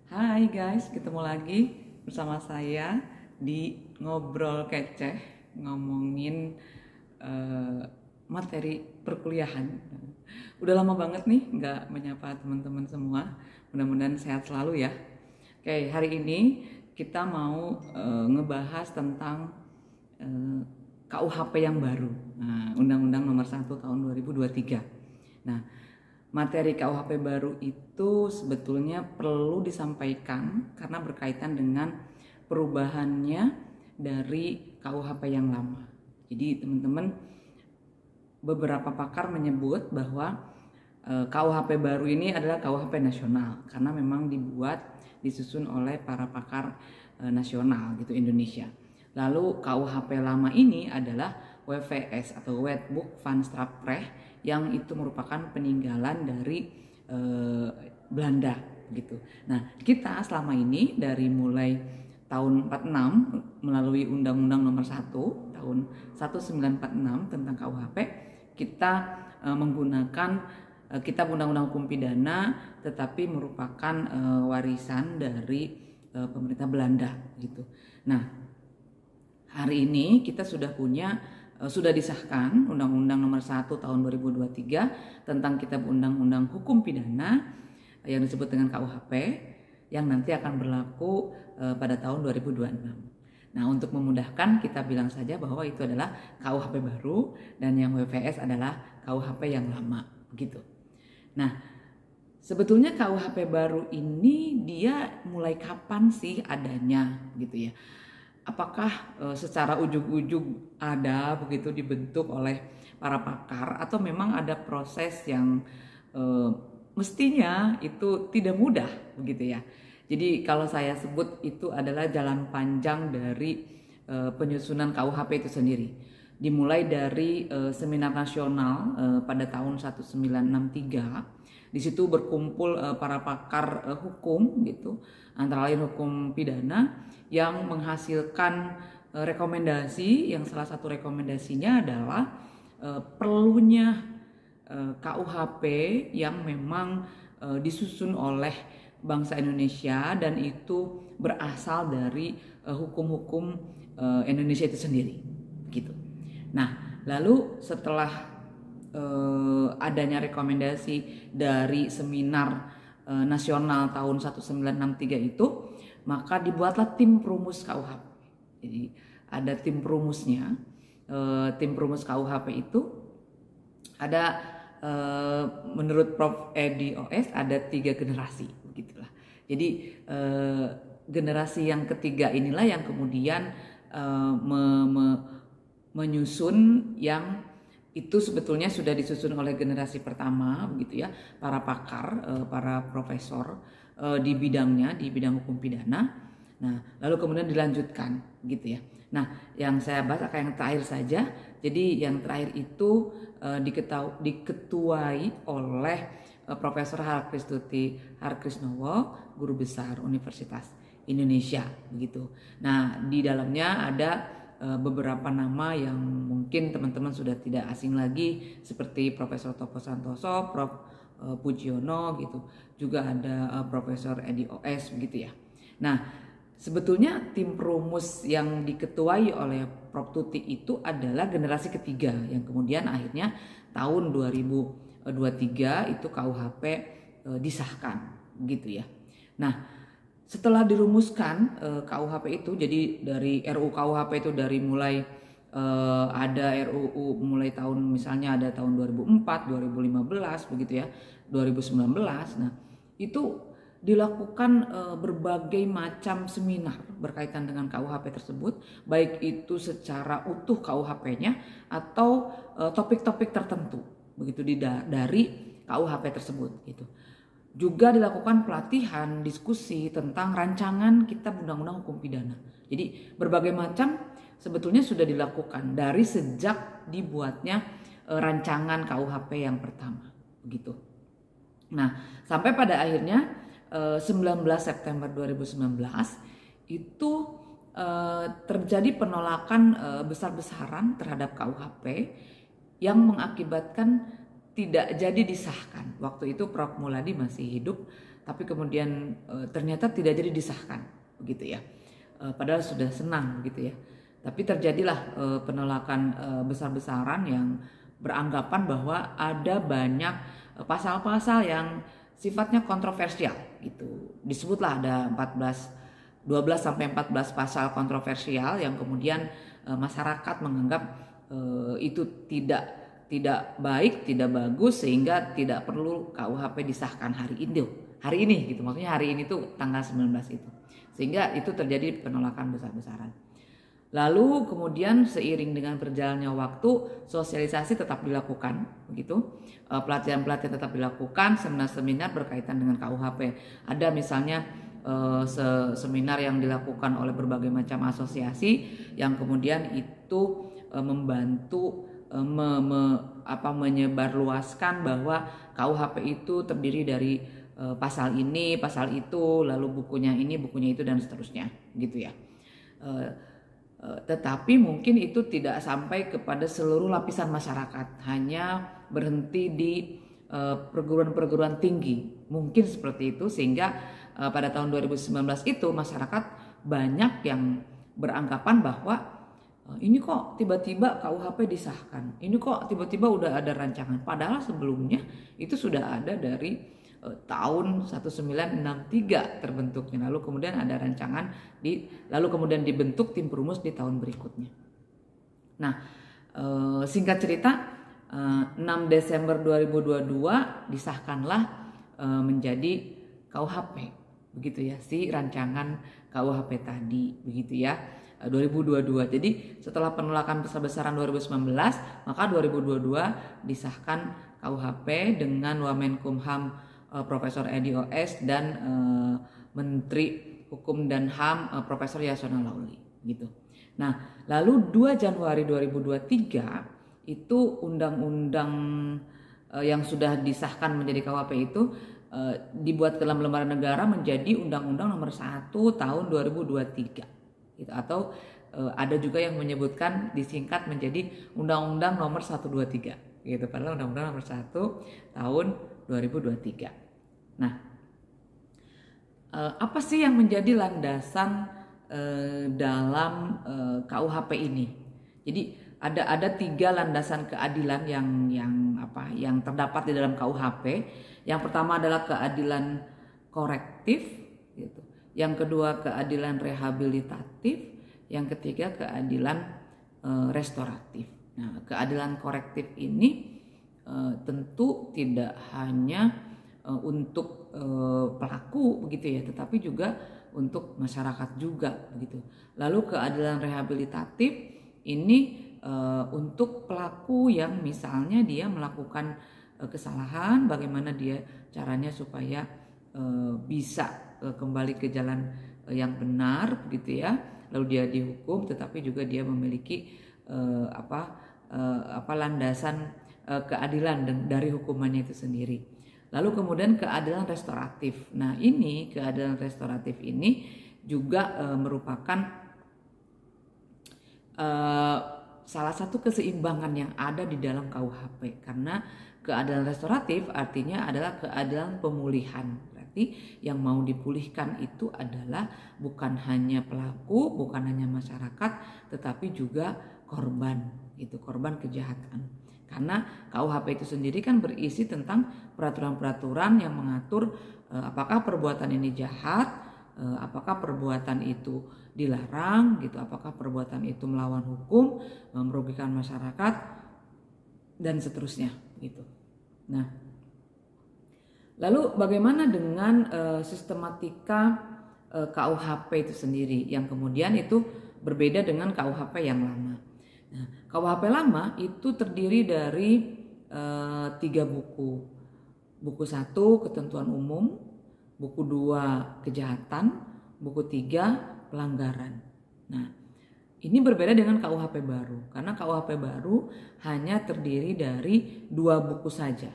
Hai guys, ketemu lagi bersama saya di Ngobrol Keceh, ngomongin eh, materi perkuliahan. Udah lama banget nih nggak menyapa teman-teman semua, mudah-mudahan sehat selalu ya. Oke, hari ini kita mau ngebahas tentang eh, KUHP yang baru, Undang-Undang Nomor 1 Tahun 2023. Nah, materi KUHP baru itu sebetulnya perlu disampaikan karena berkaitan dengan perubahannya dari KUHP yang lama. Jadi teman-teman, beberapa pakar menyebut bahwa KUHP baru ini adalah KUHP nasional karena memang disusun oleh para pakar nasional gitu Indonesia. Lalu KUHP lama ini adalah WVS atau Wetboek van Strafrecht yang itu merupakan peninggalan dari Belanda gitu. Nah, kita selama ini dari mulai tahun 46 melalui Undang-Undang Nomor 1 tahun 1946 tentang KUHP, kita menggunakan Kitab Undang-Undang Hukum Pidana, tetapi merupakan warisan dari pemerintah Belanda gitu. Nah, hari ini kita sudah disahkan Undang-Undang Nomor 1 Tahun 2023 tentang Kitab Undang-Undang Hukum Pidana yang disebut dengan KUHP yang nanti akan berlaku pada tahun 2026. Nah, untuk memudahkan kita bilang saja bahwa itu adalah KUHP baru dan yang WVS adalah KUHP yang lama begitu. Nah, sebetulnya KUHP baru ini dia mulai kapan sih adanya gitu ya? Apakah secara ujug-ujug ada begitu dibentuk oleh para pakar atau memang ada proses yang mestinya itu tidak mudah begitu ya. Jadi kalau saya sebut itu adalah jalan panjang dari penyusunan KUHP itu sendiri. Dimulai dari seminar nasional pada tahun 1963. Di situ berkumpul para pakar hukum gitu, antara lain hukum pidana yang menghasilkan rekomendasi yang salah satu rekomendasinya adalah perlunya KUHP yang memang disusun oleh bangsa Indonesia dan itu berasal dari hukum-hukum Indonesia itu sendiri gitu. Nah, lalu setelah adanya rekomendasi dari seminar nasional tahun 1963 itu, maka dibuatlah tim perumus KUHP. Jadi ada tim perumusnya. Tim perumus KUHP itu ada menurut Prof. Edi OS ada 3 generasi begitulah. Jadi generasi yang ketiga inilah yang kemudian menyusun yang itu sebetulnya sudah disusun oleh generasi pertama begitu ya, para pakar, para profesor di bidangnya, di bidang hukum pidana. Nah, lalu kemudian dilanjutkan gitu ya. Nah, yang saya bahas akan yang terakhir saja. Jadi yang terakhir itu diketuai oleh Profesor Harkristuti Harkrisnowo, guru besar Universitas Indonesia begitu. Nah, di dalamnya ada beberapa nama yang mungkin teman-teman sudah tidak asing lagi seperti Profesor Topo Santoso, Prof. Pujiono gitu. Juga ada Profesor Edi OS begitu ya. Nah, sebetulnya tim perumus yang diketuai oleh Prof. Tuti itu adalah generasi ketiga yang kemudian akhirnya tahun 2023 itu KUHP disahkan gitu ya. Nah, setelah dirumuskan KUHP itu, jadi dari RUU KUHP itu dari mulai ada RUU mulai tahun misalnya ada tahun 2004, 2015 begitu ya, 2019. Nah, itu dilakukan berbagai macam seminar berkaitan dengan KUHP tersebut, baik itu secara utuh KUHP-nya atau topik-topik tertentu begitu dari KUHP tersebut gitu. Juga dilakukan pelatihan, diskusi tentang rancangan Kitab Undang-Undang Hukum Pidana. Jadi berbagai macam sebetulnya sudah dilakukan dari sejak dibuatnya rancangan KUHP yang pertama, begitu. Nah, sampai pada akhirnya 19 September 2019 itu terjadi penolakan besar-besaran terhadap KUHP yang mengakibatkan tidak jadi disahkan. Waktu itu Prof. Muladi masih hidup, tapi kemudian ternyata tidak jadi disahkan, begitu ya. Padahal sudah senang, begitu ya. Tapi terjadilah penolakan besar-besaran yang beranggapan bahwa ada banyak pasal-pasal yang sifatnya kontroversial gitu. Disebutlah ada 12 sampai 14 pasal kontroversial yang kemudian masyarakat menganggap itu tidak baik, tidak bagus, sehingga tidak perlu KUHP disahkan hari ini gitu. Maksudnya hari ini tuh tanggal 19 itu. Sehingga itu terjadi penolakan besar-besaran. Lalu kemudian seiring dengan berjalannya waktu, sosialisasi tetap dilakukan, begitu. Pelatihan-pelatihan tetap dilakukan, seminar-seminar berkaitan dengan KUHP. Ada misalnya seminar yang dilakukan oleh berbagai macam asosiasi yang kemudian itu membantu menyebarluaskan bahwa KUHP itu terdiri dari pasal ini, pasal itu, lalu bukunya ini, bukunya itu, dan seterusnya, gitu ya. Tetapi mungkin itu tidak sampai kepada seluruh lapisan masyarakat, hanya berhenti di perguruan-perguruan tinggi, mungkin seperti itu, sehingga pada tahun 2019 itu masyarakat banyak yang beranggapan bahwa ini kok tiba-tiba KUHP disahkan, ini kok tiba-tiba udah ada rancangan, padahal sebelumnya itu sudah ada dari tahun 1963 terbentuknya, lalu kemudian ada rancangan lalu kemudian dibentuk tim perumus di tahun berikutnya. Nah, singkat cerita 6 Desember 2022 disahkanlah menjadi KUHP, begitu ya, si rancangan KUHP tadi, begitu ya, 2022. Jadi setelah penolakan besar-besaran 2019, maka 2022 disahkan KUHP dengan Wamenkumham Profesor Edi OS dan Menteri Hukum dan HAM Profesor Yasona Lauli, gitu. Nah, lalu 2 Januari 2023 itu undang-undang yang sudah disahkan menjadi KUHP itu dibuat ke dalam lembaran negara menjadi Undang-Undang Nomor 1 Tahun 2023, gitu. Atau ada juga yang menyebutkan disingkat menjadi Undang-Undang Nomor 123, gitu. Padahal Undang-Undang Nomor 1 Tahun 2023. Nah, apa sih yang menjadi landasan dalam KUHP ini? Jadi ada 3 landasan keadilan yang terdapat di dalam KUHP. Yang pertama adalah keadilan korektif, gitu. Yang kedua keadilan rehabilitatif, yang ketiga keadilan restoratif. Nah, keadilan korektif ini tentu tidak hanya untuk pelaku, begitu ya, tetapi juga untuk masyarakat juga, begitu. Lalu keadilan rehabilitatif ini untuk pelaku yang misalnya dia melakukan kesalahan, bagaimana dia caranya supaya bisa kembali ke jalan yang benar, begitu ya. Lalu dia dihukum, tetapi juga dia memiliki landasan keadilan dari hukumannya itu sendiri. Lalu kemudian keadilan restoratif. Nah, ini keadilan restoratif ini juga merupakan salah satu keseimbangan yang ada di dalam KUHP, karena keadilan restoratif artinya adalah keadilan pemulihan. Berarti yang mau dipulihkan itu adalah bukan hanya pelaku, bukan hanya masyarakat, tetapi juga korban, gitu, korban kejahatan. Karena KUHP itu sendiri kan berisi tentang peraturan-peraturan yang mengatur apakah perbuatan ini jahat, apakah perbuatan itu dilarang, gitu, apakah perbuatan itu melawan hukum, merugikan masyarakat, dan seterusnya, gitu. Nah, lalu bagaimana dengan sistematika KUHP itu sendiri yang kemudian itu berbeda dengan KUHP yang lama. Nah, KUHP lama itu terdiri dari 3 buku. Buku 1 ketentuan umum, buku 2 kejahatan, buku 3 pelanggaran. Nah, ini berbeda dengan KUHP baru, karena KUHP baru hanya terdiri dari 2 buku saja.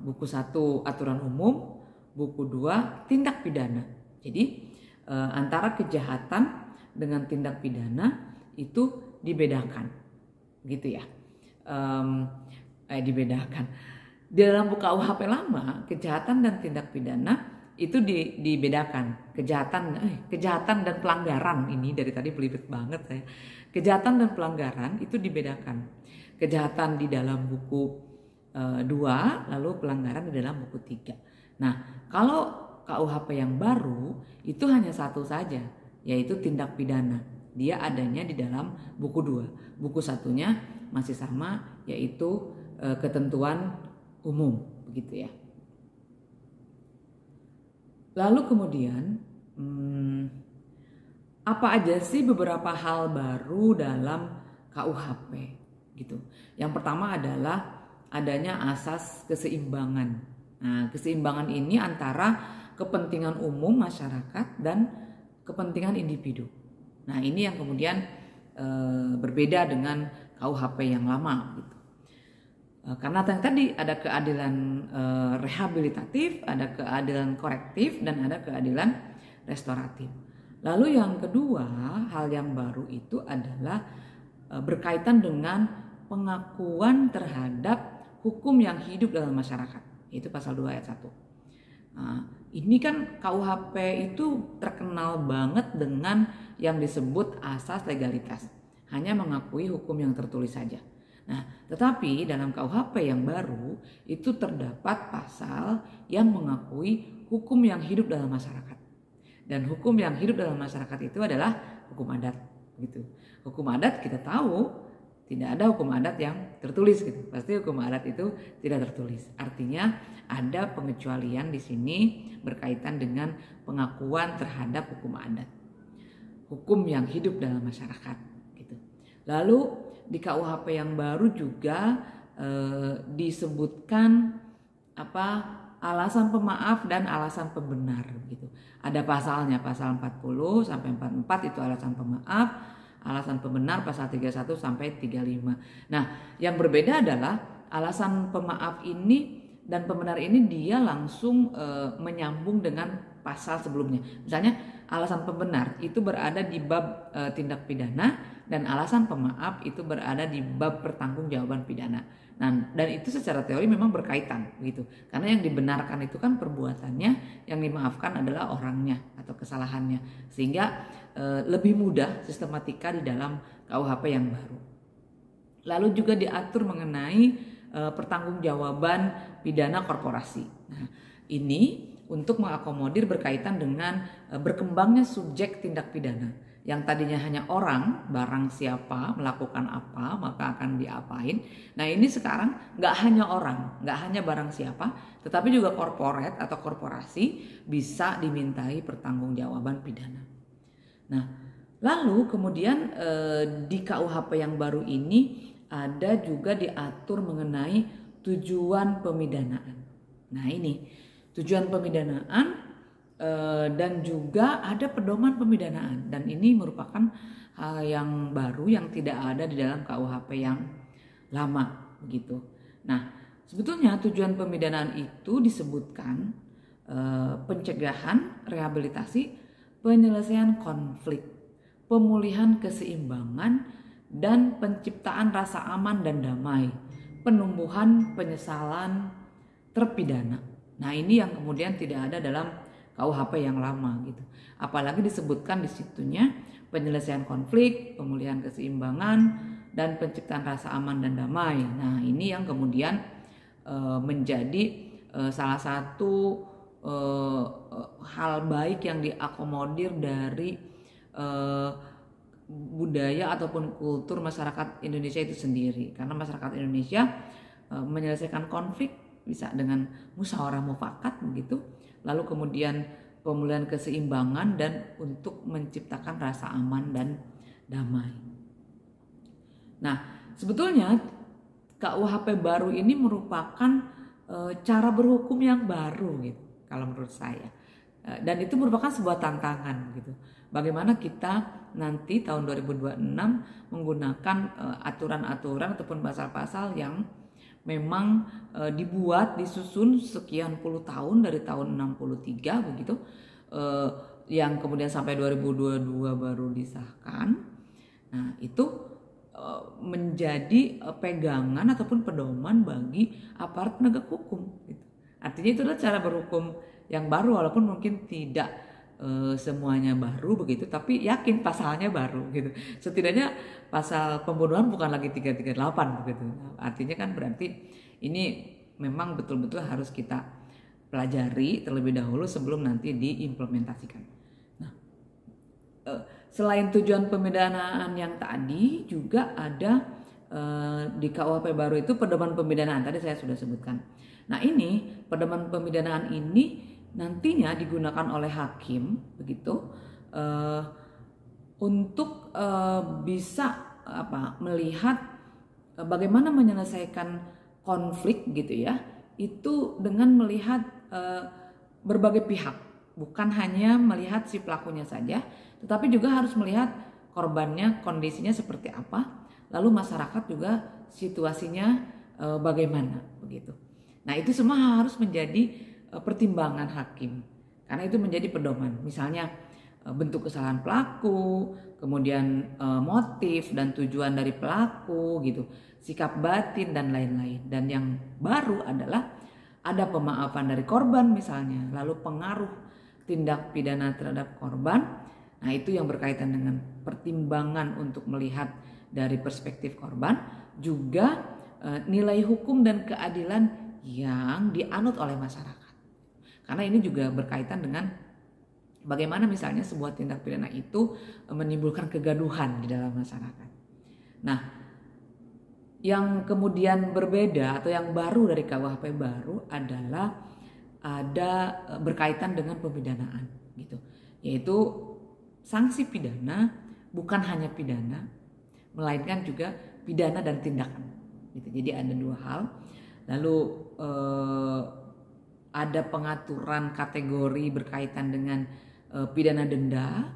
Buku 1 aturan umum, buku 2 tindak pidana. Jadi antara kejahatan dengan tindak pidana itu dibedakan, gitu ya, dibedakan. Di dalam buku KUHP lama, kejahatan dan tindak pidana itu dibedakan. Kejahatan dan pelanggaran, ini dari tadi belibet banget saya. Kejahatan dan pelanggaran itu dibedakan. Kejahatan di dalam buku 2, lalu pelanggaran di dalam buku 3. Nah, kalau KUHP yang baru itu hanya satu saja, yaitu tindak pidana. Dia adanya di dalam buku 2. Buku satunya masih sama, yaitu ketentuan umum, begitu ya. Lalu kemudian apa aja sih beberapa hal baru dalam KUHP gitu. Yang pertama adalah adanya asas keseimbangan. Nah, keseimbangan ini antara kepentingan umum masyarakat dan kepentingan individu. Nah, ini yang kemudian berbeda dengan KUHP yang lama gitu. Karena tadi ada keadilan rehabilitatif, ada keadilan korektif, dan ada keadilan restoratif. Lalu yang kedua, hal yang baru itu adalah berkaitan dengan pengakuan terhadap hukum yang hidup dalam masyarakat, yaitu pasal 2 ayat 1. Nah, ini kan KUHP itu terkenal banget dengan yang disebut asas legalitas, hanya mengakui hukum yang tertulis saja. Nah, tetapi dalam KUHP yang baru itu terdapat pasal yang mengakui hukum yang hidup dalam masyarakat. Dan hukum yang hidup dalam masyarakat itu adalah hukum adat, gitu. Hukum adat kita tahu tidak ada hukum adat yang tertulis, gitu. Pasti hukum adat itu tidak tertulis. Artinya ada pengecualian di sini berkaitan dengan pengakuan terhadap hukum adat, hukum yang hidup dalam masyarakat, gitu. Lalu di KUHP yang baru juga disebutkan alasan pemaaf dan alasan pembenar gitu. Ada pasalnya, pasal 40 sampai 44 itu alasan pemaaf, alasan pembenar pasal 31 sampai 35. Nah, yang berbeda adalah alasan pemaaf ini dan pembenar ini dia langsung menyambung dengan pasal sebelumnya. Misalnya alasan pembenar itu berada di bab tindak pidana, dan alasan pemaaf itu berada di bab pertanggungjawaban pidana. Nah, dan itu secara teori memang berkaitan gitu. Karena yang dibenarkan itu kan perbuatannya, yang dimaafkan adalah orangnya atau kesalahannya. Sehingga lebih mudah sistematika di dalam KUHP yang baru. Lalu juga diatur mengenai pertanggungjawaban pidana korporasi. Nah, ini untuk mengakomodir berkaitan dengan berkembangnya subjek tindak pidana. Yang tadinya hanya orang, barang siapa melakukan apa maka akan diapain. Nah, ini sekarang nggak hanya orang, nggak hanya barang siapa, tetapi juga korporat atau korporasi bisa dimintai pertanggungjawaban pidana. Nah, lalu kemudian di KUHP yang baru ini ada juga diatur mengenai tujuan pemidanaan. Nah, ini tujuan pemidanaan dan juga ada pedoman pemidanaan, dan ini merupakan hal yang baru yang tidak ada di dalam KUHP yang lama begitu. Nah, sebetulnya tujuan pemidanaan itu disebutkan pencegahan, rehabilitasi, penyelesaian konflik, pemulihan keseimbangan, dan penciptaan rasa aman dan damai, penumbuhan penyesalan terpidana. Nah, ini yang kemudian tidak ada dalam KUHP yang lama gitu. Apalagi disebutkan di situnya penyelesaian konflik, pemulihan keseimbangan, dan penciptaan rasa aman dan damai. Nah, ini yang kemudian menjadi salah satu hal baik yang diakomodir dari budaya ataupun kultur masyarakat Indonesia itu sendiri. Karena masyarakat Indonesia menyelesaikan konflik bisa dengan musyawarah mufakat begitu. Lalu kemudian pemulihan keseimbangan dan untuk menciptakan rasa aman dan damai. Nah, sebetulnya KUHP baru ini merupakan cara berhukum yang baru gitu kalau menurut saya. Dan itu merupakan sebuah tantangan gitu. Bagaimana kita nanti tahun 2026 menggunakan aturan-aturan ataupun pasal-pasal yang memang dibuat, disusun sekian puluh tahun dari tahun 63 begitu, yang kemudian sampai 2022 baru disahkan. Nah, itu menjadi pegangan ataupun pedoman bagi aparat penegak hukum gitu. Artinya itu adalah cara berhukum yang baru, walaupun mungkin tidak semuanya baru begitu, tapi yakin pasalnya baru gitu. Setidaknya pasal pembunuhan bukan lagi 338 begitu. Artinya kan berarti ini memang betul-betul harus kita pelajari terlebih dahulu sebelum nanti diimplementasikan. Nah, selain tujuan pemidanaan yang tadi juga ada di KUHP baru itu pedoman pemidanaan, tadi saya sudah sebutkan. Nah ini pedoman pemidanaan ini nantinya digunakan oleh hakim begitu untuk bisa melihat bagaimana menyelesaikan konflik gitu ya, itu dengan melihat berbagai pihak, bukan hanya melihat si pelakunya saja, tetapi juga harus melihat korbannya, kondisinya seperti apa, lalu masyarakat juga situasinya bagaimana begitu. Nah itu semua harus menjadi pertimbangan hakim, karena itu menjadi pedoman. Misalnya bentuk kesalahan pelaku, kemudian motif dan tujuan dari pelaku gitu, sikap batin dan lain-lain. Dan yang baru adalah ada pemaafan dari korban misalnya, lalu pengaruh tindak pidana terhadap korban. Nah itu yang berkaitan dengan pertimbangan untuk melihat dari perspektif korban, juga nilai hukum dan keadilan yang dianut oleh masyarakat. Karena ini juga berkaitan dengan bagaimana misalnya sebuah tindak pidana itu menimbulkan kegaduhan di dalam masyarakat. Nah, yang kemudian berbeda atau yang baru dari KUHP baru adalah ada berkaitan dengan pemidanaan gitu. Yaitu sanksi pidana bukan hanya pidana, melainkan juga pidana dan tindakan gitu. Jadi ada dua hal. Lalu ada pengaturan kategori berkaitan dengan pidana denda,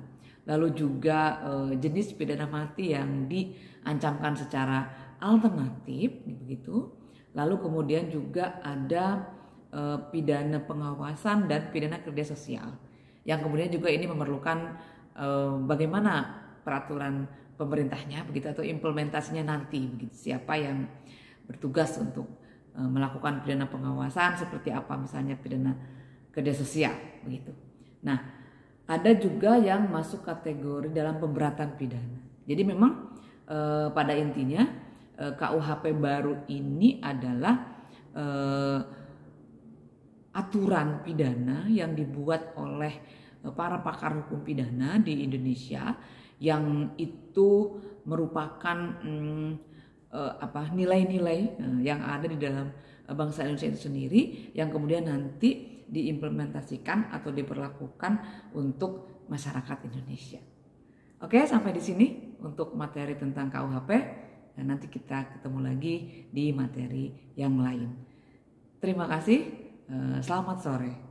lalu juga jenis pidana mati yang diancamkan secara alternatif begitu. Lalu kemudian juga ada pidana pengawasan dan pidana kerja sosial, yang kemudian juga ini memerlukan bagaimana peraturan pemerintahnya begitu atau implementasinya nanti begitu, siapa yang bertugas untuk melakukan pidana pengawasan, seperti apa misalnya pidana kerja sosial begitu. Nah, ada juga yang masuk kategori dalam pemberatan pidana. Jadi memang pada intinya KUHP baru ini adalah aturan pidana yang dibuat oleh para pakar hukum pidana di Indonesia, yang itu merupakan nilai-nilai yang ada di dalam bangsa Indonesia itu sendiri, yang kemudian nanti diimplementasikan atau diberlakukan untuk masyarakat Indonesia. Oke, sampai di sini untuk materi tentang KUHP. Dan nanti kita ketemu lagi di materi yang lain. Terima kasih, selamat sore.